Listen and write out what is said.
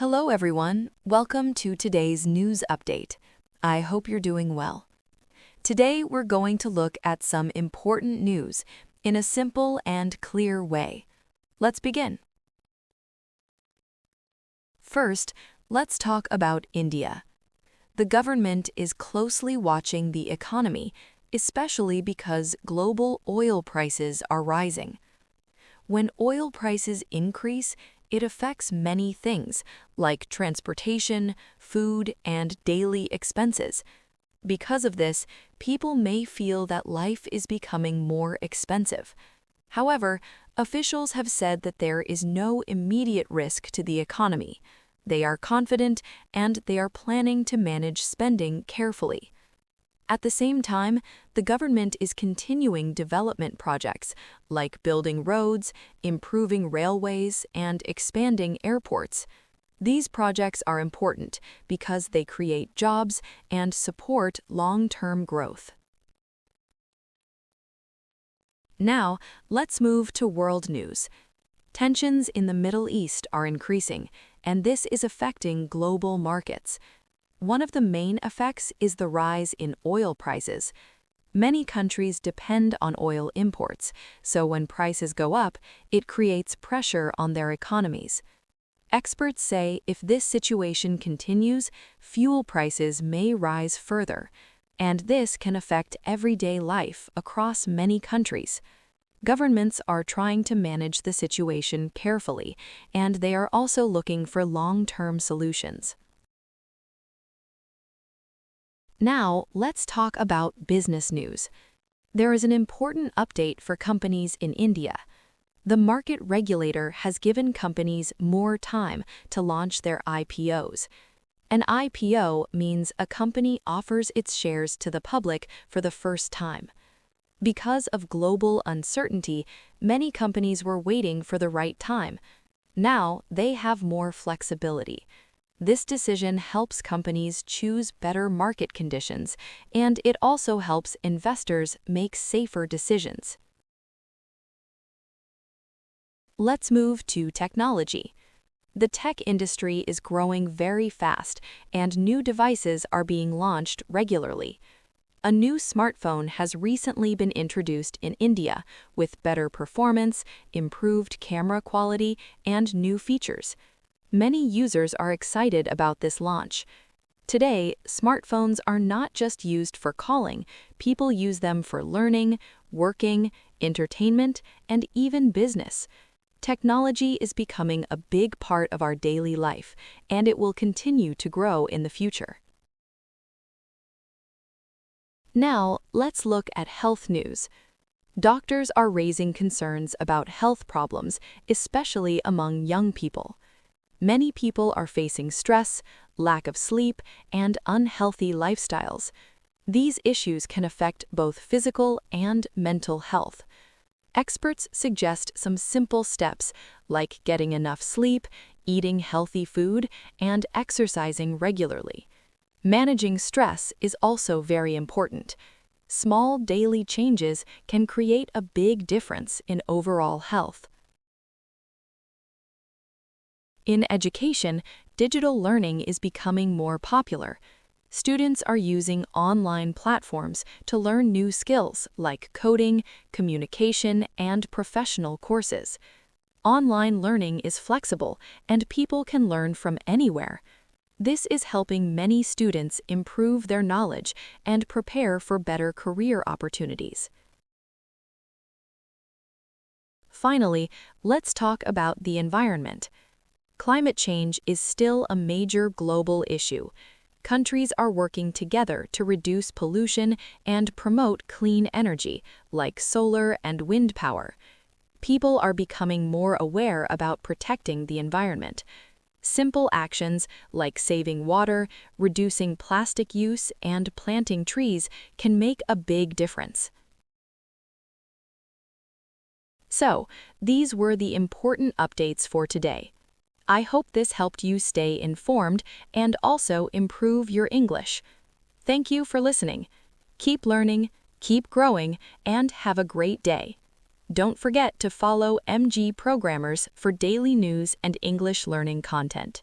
Hello everyone, welcome to today's news update. I hope you're doing well. Today we're going to look at some important news in a simple and clear way. Let's begin. First, let's talk about India. The government is closely watching the economy, especially because global oil prices are rising. When oil prices increase, it affects many things, like transportation, food, and daily expenses. Because of this, people may feel that life is becoming more expensive. However, officials have said that there is no immediate risk to the economy. They are confident and they are planning to manage spending carefully. At the same time, the government is continuing development projects like building roads, improving railways, and expanding airports. These projects are important because they create jobs and support long-term growth. Now, let's move to world news. Tensions in the Middle East are increasing, and this is affecting global markets. One of the main effects is the rise in oil prices. Many countries depend on oil imports, so when prices go up, it creates pressure on their economies. Experts say if this situation continues, fuel prices may rise further, and this can affect everyday life across many countries. Governments are trying to manage the situation carefully, and they are also looking for long-term solutions. Now, let's talk about business news. There is an important update for companies in India. The market regulator has given companies more time to launch their IPOs. An IPO means a company offers its shares to the public for the first time. Because of global uncertainty, many companies were waiting for the right time. Now, they have more flexibility. This decision helps companies choose better market conditions, and it also helps investors make safer decisions. Let's move to technology. The tech industry is growing very fast, and new devices are being launched regularly. A new smartphone has recently been introduced in India with better performance, improved camera quality, and new features. Many users are excited about this launch. Today, smartphones are not just used for calling, people use them for learning, working, entertainment, and even business. Technology is becoming a big part of our daily life, and it will continue to grow in the future. Now, let's look at health news. Doctors are raising concerns about health problems, especially among young people. Many people are facing stress, lack of sleep, and unhealthy lifestyles. These issues can affect both physical and mental health. Experts suggest some simple steps like getting enough sleep, eating healthy food, and exercising regularly. Managing stress is also very important. Small daily changes can create a big difference in overall health. In education, digital learning is becoming more popular. Students are using online platforms to learn new skills like coding, communication, and professional courses. Online learning is flexible, and people can learn from anywhere. This is helping many students improve their knowledge and prepare for better career opportunities. Finally, let's talk about the environment. Climate change is still a major global issue. Countries are working together to reduce pollution and promote clean energy, like solar and wind power. People are becoming more aware about protecting the environment. Simple actions like saving water, reducing plastic use, and planting trees can make a big difference. So, these were the important updates for today. I hope this helped you stay informed and also improve your English. Thank you for listening. Keep learning, keep growing, and have a great day. Don't forget to follow MG Programmers for daily news and English learning content.